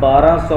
1200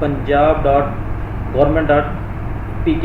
punjab.government.pk،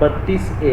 32A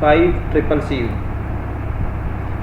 5CCC۔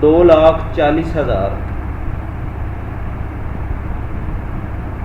2,40,000۔